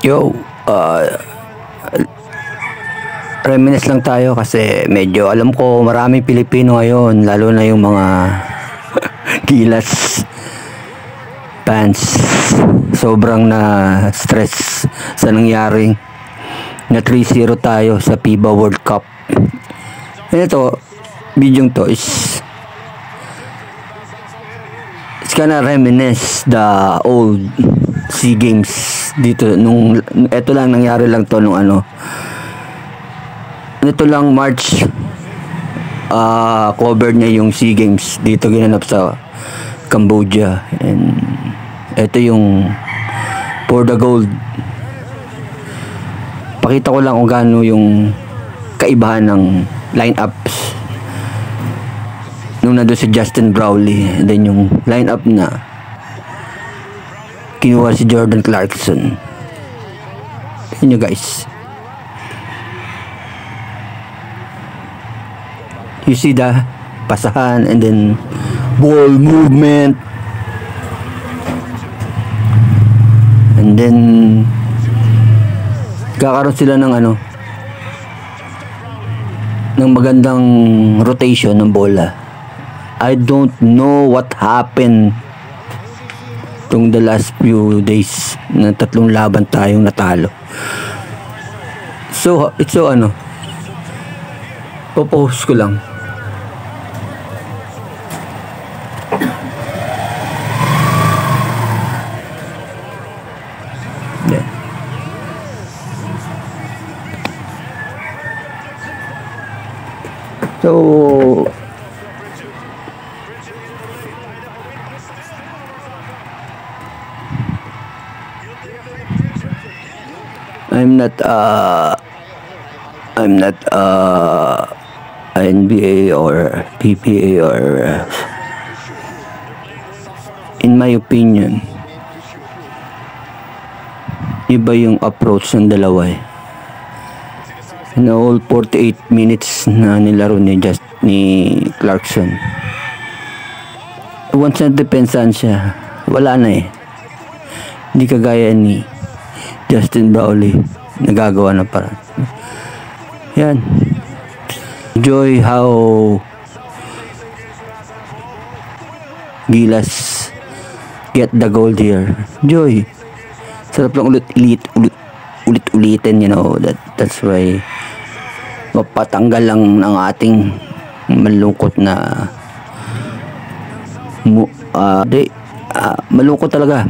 Yo, reminisce lang tayo kasi medyo alam ko maraming Pilipino ngayon, lalo na yung mga Gilas fans, sobrang na stress sa nangyaring na 3-0 tayo sa FIBA World Cup. Ito, video to is it's kinda reminisce the old SEA Games dito nung ito lang nangyari lang to nung ito lang March, cover niya yung SEA Games dito ginanap sa Cambodia, and ito yung for the gold. Pakita ko lang kung gaano yung kaibahan ng lineups nung nandun si Justin Brownlee, and then yung lineup na kinuha si Jordan Clarkson. Tignan nyo guys, you see the pasahan and then ball movement, and then kakaroon sila ng ng magandang rotation ng bola. I don't know what happened tung the last few days na 3 laban tayong natalo. So it's so popost ko lang. Yeah. So I'm not NBA or PPA, or in my opinion iba yung approach ng dalawa na all 48 minutes na nilaro ni Clarkson. Once na depensahan siya, wala na hindi kagaya ni Justin Brownlee, nagagawa na parang yan. Enjoy how Gilas get the gold here. Enjoy. Sarap lang ulit-ulitin, you know, that's why mapatanggal lang ng ating malungkot na malungkot talaga.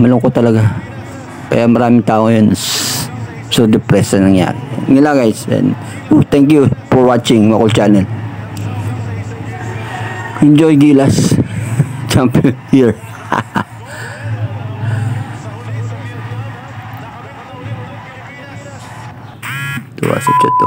Kaya maraming tao ngayon so depressed na nangyari. Yun lang guys, and thank you for watching Makol Channel. Enjoy Gilas champion here. Tuwa sa chat to.